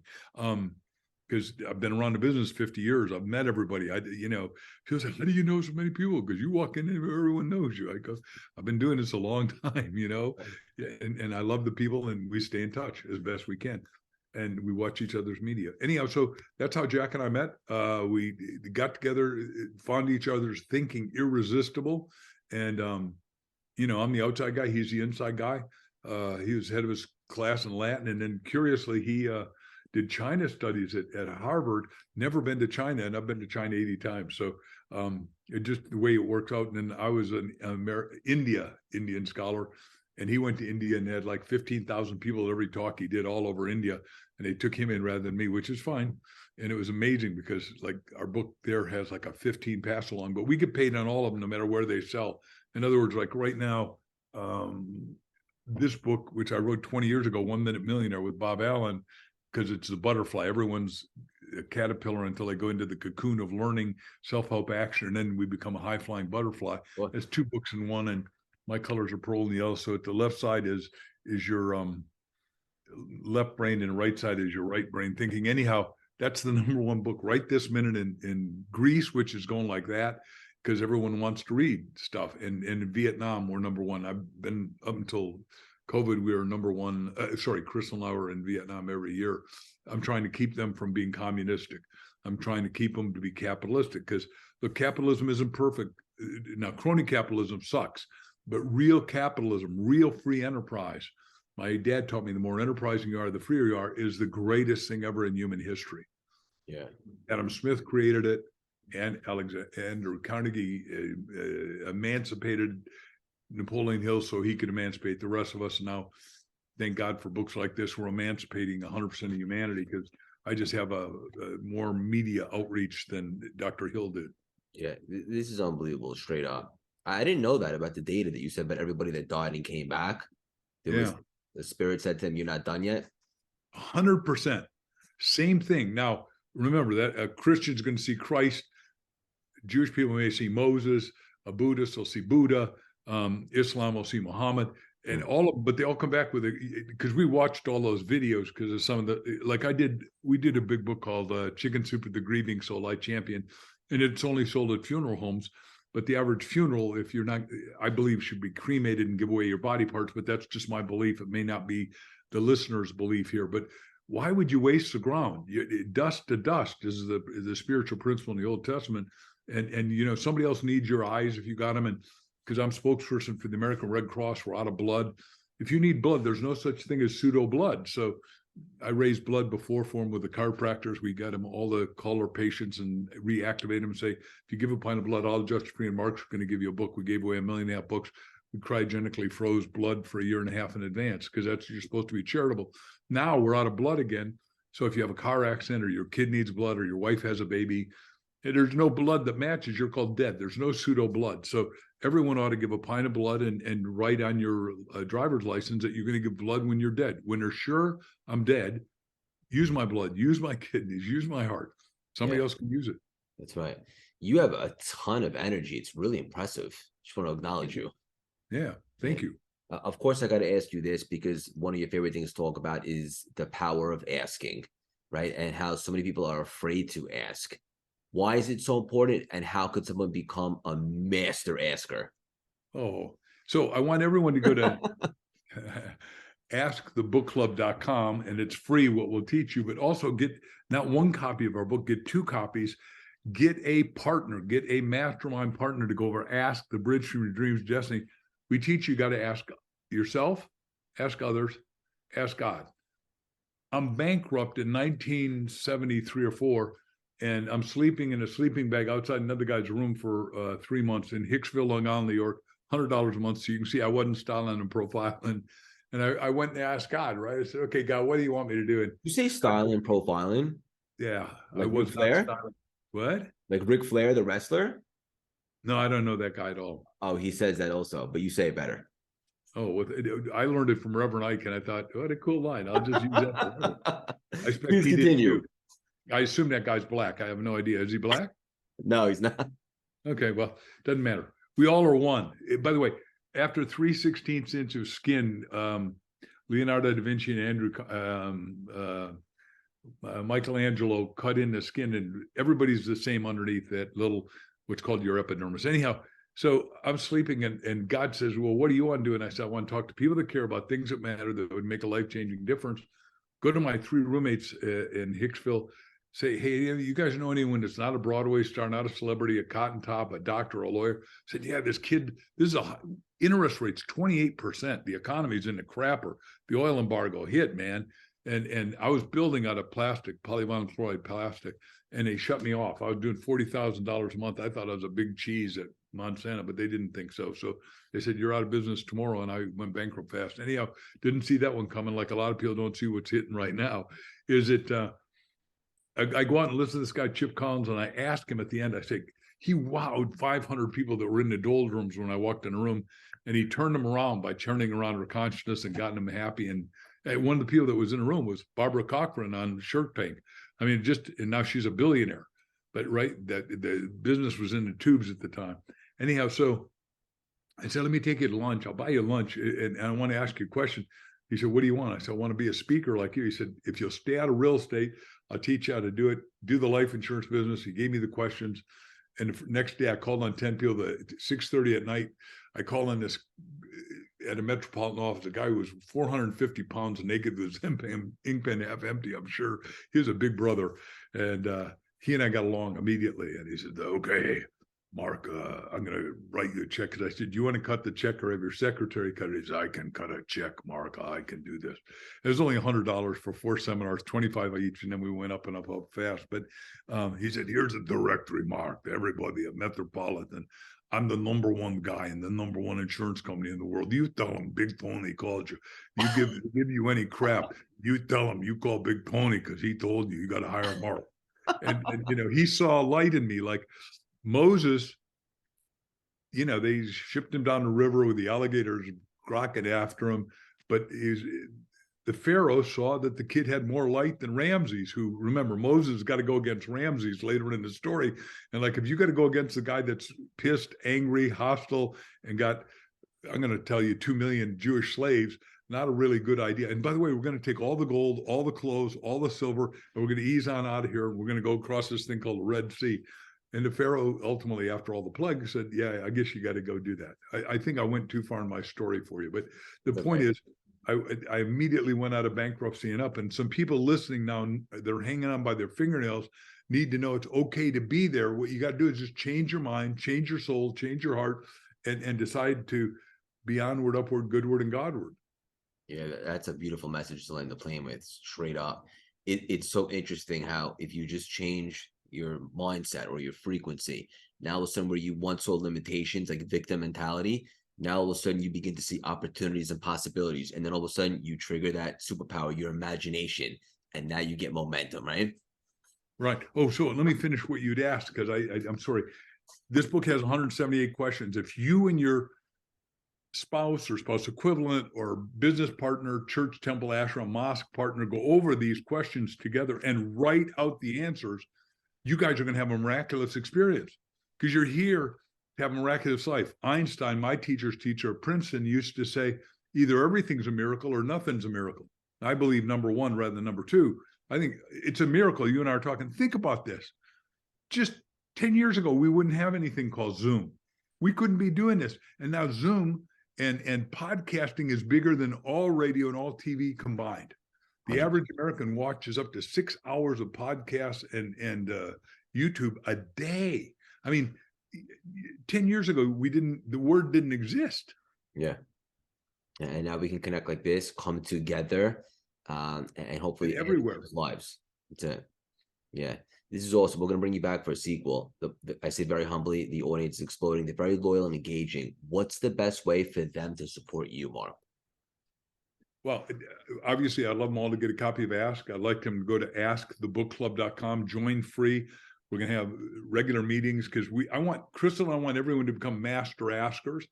Because I've been around the business 50 years. I've met everybody. People say, how do you know so many people? Because you walk in and everyone knows you. I go, I've been doing this a long time, and I love the people, and we stay in touch as best we can. And we watch each other's media. Anyhow, so that's how Jack and I met. We got together, found each other's thinking irresistible. And, I'm the outside guy. He's the inside guy. He was head of his class in Latin. And then curiously, he did China studies at Harvard, never been to China, and I've been to China 80 times. So it just the way it works out. And then I was an Indian scholar, and he went to India and had like 15,000 people at every talk he did all over India, and they took him in rather than me, which is fine. And it was amazing because like our book there has like a 15 pass along, but we get paid on all of them no matter where they sell. In other words, like right now, this book, which I wrote 20 years ago, 1 Minute Millionaire with Bob Allen, because it's the butterfly. Everyone's a caterpillar until they go into the cocoon of learning, self-help action, and then we become a high-flying butterfly. Well, there's 2 books in one, and my colors are pearl and yellow. So at the left side is your left brain, and the right side is your right brain thinking. Anyhow, that's the #1 book right this minute in Greece, which is going like that because everyone wants to read stuff. And in Vietnam, we're #1. I've been up until COVID, we were #1. Crystal and I were in Vietnam every year. I'm trying to keep them from being communistic. I'm trying to keep them to be capitalistic because look, capitalism isn't perfect. Now, crony capitalism sucks, but real capitalism, real free enterprise. My dad taught me the more enterprising you are, the freer you are, is the greatest thing ever in human history. Yeah. Adam Smith created it, and Andrew Carnegie emancipated Napoleon Hill so he could emancipate the rest of us. And now, thank God for books like this. We're emancipating 100% of humanity because I just have a more media outreach than Dr. Hill did. Yeah, this is unbelievable, straight up. I didn't know that about the data that you said about everybody that died and came back. The spirit said to him, "You're not done yet." 100%. Same thing. Now, remember that a Christian's going to see Christ. Jewish people may see Moses. A Buddhist will see Buddha. Islam will see Muhammad, and but they all come back with it because we watched all those videos because of some of the we did a big book called Chicken Soup for the Grieving Soul I Champion, and it's only sold at funeral homes. But the average funeral, if you're not, I believe, should be cremated and give away your body parts. But that's just my belief. It may not be the listener's belief here. But why would you waste the ground? Dust to dust is the spiritual principle in the Old Testament. And somebody else needs your eyes if you got them. And because I'm spokesperson for the American Red Cross, we're out of blood. If you need blood, there's no such thing as pseudo blood. So I raised blood before for them with the chiropractors. We got them all the caller patients and reactivate them and say, if you give a pint of blood, I'll adjust free, and Mark's going to give you a book. We gave away 1.5 million books. We cryogenically froze blood for 1.5 years in advance because you're supposed to be charitable. Now we're out of blood again. So if you have a car accident or your kid needs blood or your wife has a baby, and there's no blood that matches, you're called dead. There's no pseudo blood. So everyone ought to give a pint of blood and write on your driver's license that you're going to give blood when you're dead. When they're sure I'm dead, use my blood, use my kidneys, use my heart. Somebody else can use it. That's right. You have a ton of energy. It's really impressive. Just want to acknowledge you. Yeah. Thank you. Of course, I got to ask you this because one of your favorite things to talk about is the power of asking, right? And how so many people are afraid to ask. Why is it so important, and how could someone become a master asker? Oh, so I want everyone to go to askthebookclub.com, and it's free what we'll teach you, but also get not one copy of our book, get 2 copies, get a partner, get a mastermind partner to go over, ask the bridge from your dreams to destiny. We teach you got to ask yourself, ask others, ask God. I'm bankrupt in 1973 or 4. And I'm sleeping in a sleeping bag outside another guy's room for 3 months in Hicksville, Long Island, New York, $100 a month. So you can see I wasn't styling and profiling. And I went and asked God, right? I said, okay, God, what do you want me to do? And you say styling and profiling? Yeah, like I was not styling. What? Like Ric Flair, the wrestler? No, I don't know that guy at all. Oh, he says that also, but you say it better. Oh, I learned it from Reverend Ike, and I thought, what a cool line. I'll just use that forever. I expect Please he did continue. too. I assume that guy's black. I have no idea. Is he black? No, he's not. Okay, well, doesn't matter. We all are one. By the way, after 3/16 inch of skin, Leonardo da Vinci and Michelangelo cut in the skin, and everybody's the same underneath that little, what's called your epidermis. Anyhow, so I'm sleeping, and God says, well, what do you want to do? And I said, I want to talk to people that care about things that matter, that would make a life-changing difference. Go to my 3 roommates in Hicksville, say, hey, you guys know anyone that's not a Broadway star, not a celebrity, a cotton top, a doctor, a lawyer? I said, yeah, this kid, this is interest rate's 28%. The economy's in the crapper. The oil embargo hit, man. And I was building out of plastic, polyvinyl chloride plastic, and they shut me off. I was doing $40,000 a month. I thought I was a big cheese at Monsanto, but they didn't think so. So they said, you're out of business tomorrow. And I went bankrupt fast. Anyhow, didn't see that one coming, like a lot of people don't see what's hitting right now. Is it, I go out and listen to this guy, Chip Collins, and I ask him at the end, I say, he wowed 500 people that were in the doldrums when I walked in the room, and he turned them around by turning around their consciousness and gotten them happy. And one of the people that was in the room was Barbara Cochran on Shark Tank. I mean, and now she's a billionaire, but right, that the business was in the tubes at the time. Anyhow, so I said, let me take you to lunch. I'll buy you lunch, and I want to ask you a question. He said, what do you want? I said, I want to be a speaker like you. He said, if you'll stay out of real estate, I'll teach you how to do it, do the life insurance business. He gave me the questions. And the next day I called on 10 people at 6:30 at night. I called on this at a metropolitan office, a guy who was 450 pounds naked with his ink pen half empty, I'm sure. He was a big brother. And he and I got along immediately. And he said, okay, Mark, I'm going to write you a check. Because I said, do you want to cut the check or have your secretary cut it? He said, I can cut a check, Mark. I can do this. It was only $100 for 4 seminars, 25 each. And then we went up and up fast. But he said, here's a directory, Mark, to everybody at Metropolitan. I'm the #1 guy in the #1 insurance company in the world. You tell him Big Pony called you. You give you any crap, you tell him you call Big Pony because he told you got to hire Mark. And he saw a light in me, like Moses. They shipped him down the river with the alligators rocking after him, but the Pharaoh saw that the kid had more light than Ramses, who, remember, Moses got to go against Ramses later in the story. And like, if you got to go against the guy that's pissed, angry, hostile, and got, I'm going to tell you, 2 million Jewish slaves, not a really good idea. And by the way, we're going to take all the gold, all the clothes, all the silver, and we're going to ease on out of here. We're going to go across this thing called the Red Sea. And the Pharaoh ultimately, after all the plagues, said, yeah, I guess you got to go do that. I think I went too far in my story for you. But the point is, I immediately went out of bankruptcy and up. And some people listening now, they're hanging on by their fingernails, need to know it's okay to be there. What you got to do is just change your mind, change your soul, change your heart, and decide to be onward, upward, goodward, and Godward. Yeah, that's a beautiful message to land the plane with, straight up. It's so interesting how if you just change your mindset or your frequency, now all of a sudden where you once saw limitations, like victim mentality, now all of a sudden you begin to see opportunities and possibilities. And then all of a sudden you trigger that superpower, your imagination, and now you get momentum, right? Right. Oh, so let me finish what you'd asked, because I'm sorry. This book has 178 questions. If you and your spouse or spouse equivalent or business partner, church, temple, ashram, mosque partner go over these questions together and write out the answers, you guys are going to have a miraculous experience, because you're here to have a miraculous life. Einstein, my teacher's teacher at Princeton, used to say, either everything's a miracle or nothing's a miracle. I believe #1 rather than #2. I think it's a miracle. You and I are talking. Think about this. Just 10 years ago, we wouldn't have anything called Zoom. We couldn't be doing this. And now Zoom and podcasting is bigger than all radio and all TV combined. The average American watches up to 6 hours of podcasts and YouTube a day. I mean, 10 years ago, the word didn't exist. Yeah. And now we can connect like this, come together, and hopefully everywhere lives. That's it. Yeah. This is awesome. We're going to bring you back for a sequel. I say very humbly, the audience is exploding. They're very loyal and engaging. What's the best way for them to support you, Mark? Well, obviously, I'd love them all to get a copy of Ask. I'd like them to go to askthebookclub.com, join free. We're going to have regular meetings because Crystal and I want everyone to become master askers.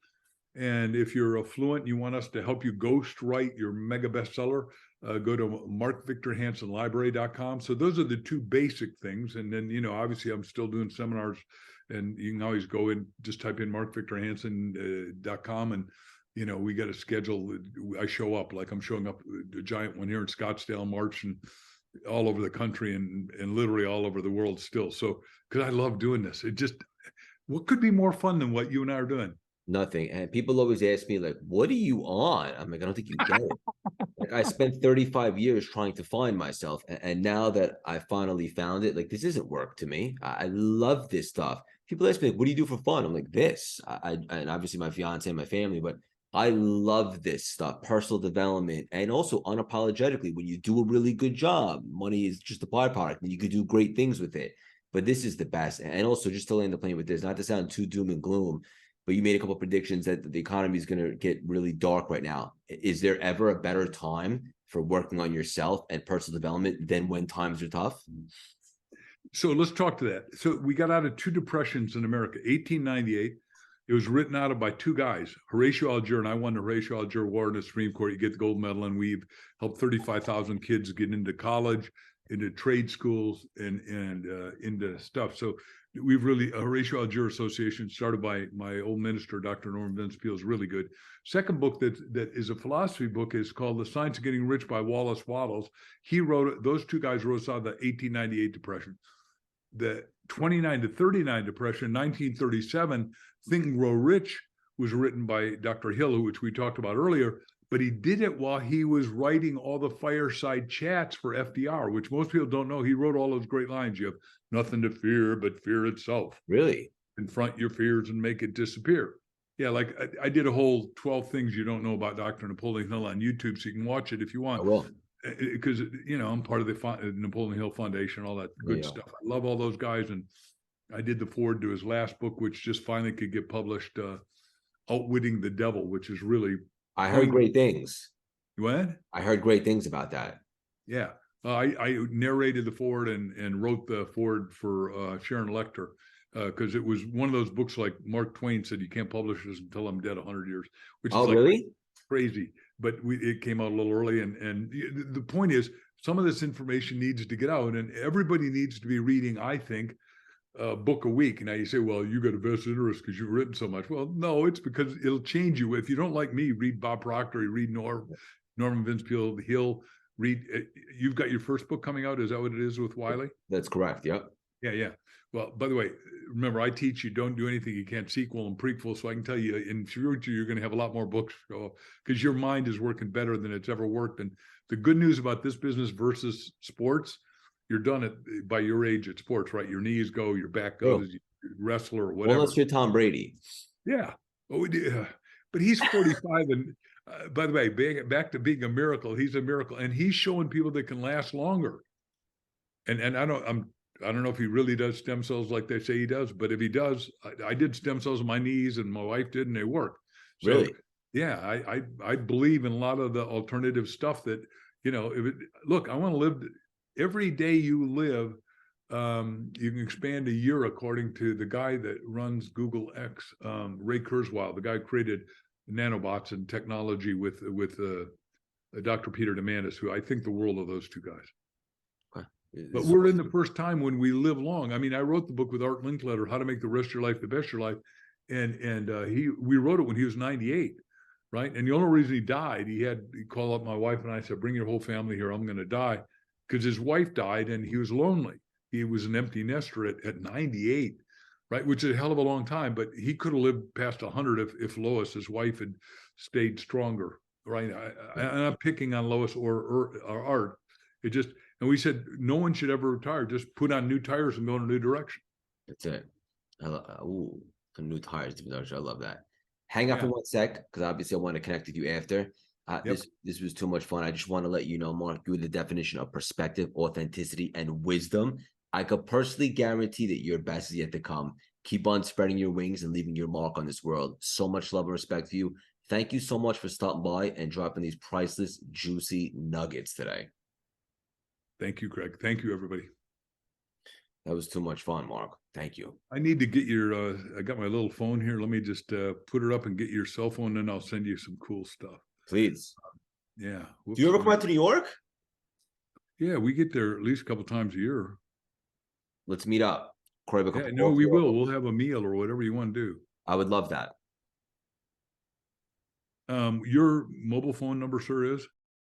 And if you're affluent, you want us to help you ghostwrite your mega bestseller, go to markvictorhansenlibrary.com. So those are the two basic things. And then, obviously I'm still doing seminars, and you can always go in, just type in markvictorhansen.com, and, we got a schedule. I show up, like I'm showing up a giant one here in Scottsdale in March, and all over the country and literally all over the world still. So, because I love doing this. What could be more fun than what you and I are doing? Nothing. And people always ask me, like, what are you on? I'm like, I don't think you get it. Like, I spent 35 years trying to find myself. And now that I finally found it, like, this isn't work to me. I love this stuff. People ask me, like, what do you do for fun? I'm like, this. And obviously my fiance and my family, but I love this stuff, personal development, and also unapologetically, when you do a really good job, money is just a byproduct and you could do great things with it. But this is the best. And also, just to land the plane with this, not to sound too doom and gloom, but you made a couple of predictions that the economy is going to get really dark right now. Is there ever a better time for working on yourself and personal development than when times are tough? So let's talk to that. So we got out of two depressions in America, 1898. It was written out of by two guys, Horatio Alger, and I won the Horatio Alger Award in the Supreme Court. You get the gold medal, and we've helped 35,000 kids get into college, into trade schools, and into stuff. So we've really, Horatio Alger Association, started by my old minister, Dr. Norman Vince Peale, is really good. Second book that is a philosophy book is called The Science of Getting Rich by Wallace Wattles. He wrote it. Those two guys wrote us out of the 1898 depression. The 29 to 39 depression, 1937, Think and Grow Rich was written by Dr. Hill, which we talked about earlier, but he did it while he was writing all the fireside chats for FDR, which most people don't know. He wrote all those great lines. You have nothing to fear but fear itself. Really? Confront your fears and make it disappear. Yeah, like I did a whole 12 things you don't know about Dr. Napoleon Hill on YouTube, so you can watch it if you want. I will. Because, I'm part of the Napoleon Hill Foundation, all that good stuff. I love all those guys. And I did the foreword to his last book, which just finally could get published, Outwitting the Devil, which is really... I heard great things. What? I heard great things about that. Yeah. I narrated the foreword and wrote the foreword for Sharon Lecter, because it was one of those books like Mark Twain said, you can't publish this until I'm dead 100 years, which is like really crazy. But it came out a little early. And the point is, some of this information needs to get out, and everybody needs to be reading, I think, a book a week. Now you say, well, you got a vested interest because you've written so much. Well, no, it's because it'll change you. If you don't like me, read Bob Proctor, read Norman Vince Peale, Hill, read, you've got your first book coming out. Is that what it is with Wiley? That's correct. Yep. Yeah. Well, by the way, remember, I teach you don't do anything you can't sequel and prequel. So I can tell you in future, you're going to have a lot more books because your mind is working better than it's ever worked. And the good news about this business versus sports, you're done it by your age at sports, right? Your knees go, your back goes, wrestler or whatever. Unless you're Tom Brady. Yeah. But he's 45. And by the way, back to being a miracle, he's a miracle. And he's showing people that can last longer. And I don't know if he really does stem cells like they say he does, but if he does, I did stem cells in my knees and my wife did, and they work. So, really? Yeah, I believe in a lot of the alternative stuff that, look, I want to live every day you live. You can expand a year according to the guy that runs Google X, Ray Kurzweil, the guy who created nanobots and technology with Dr. Peter Diamandis, who I think the world of those two guys. But we're in the first time when we live long. I mean, I wrote the book with Art Linkletter, How to Make the Rest of Your Life the Best of Your Life. And we wrote it when he was 98, right? And the only reason he died, he called up my wife and I said, bring your whole family here. I'm going to die. Because his wife died and he was lonely. He was an empty nester at 98, right? Which is a hell of a long time, but he could have lived past 100 if Lois, his wife, had stayed stronger, right? I'm not picking on Lois or Art. It just... And we said, no one should ever retire. Just put on new tires and go in a new direction. That's it. Some new tires. I love that. Hang out for 1 sec, because obviously I want to connect with you after. This was too much fun. I just want to let you know, Mark, you were the definition of perspective, authenticity, and wisdom. I could personally guarantee that your best is yet to come. Keep on spreading your wings and leaving your mark on this world. So much love and respect for you. Thank you so much for stopping by and dropping these priceless, juicy nuggets today. Thank you, Craig. Thank you, everybody. That was too much fun, Mark. Thank you. I need to get your, I got my little phone here. Let me just put it up and get your cell phone, and then I'll send you some cool stuff. Please. Yeah. Do you ever come out to New York? Yeah, we get there at least a couple times a year. Let's meet up. Yeah, no, we will. We'll have a meal or whatever you want to do. I would love that. Your mobile phone number, sir, is?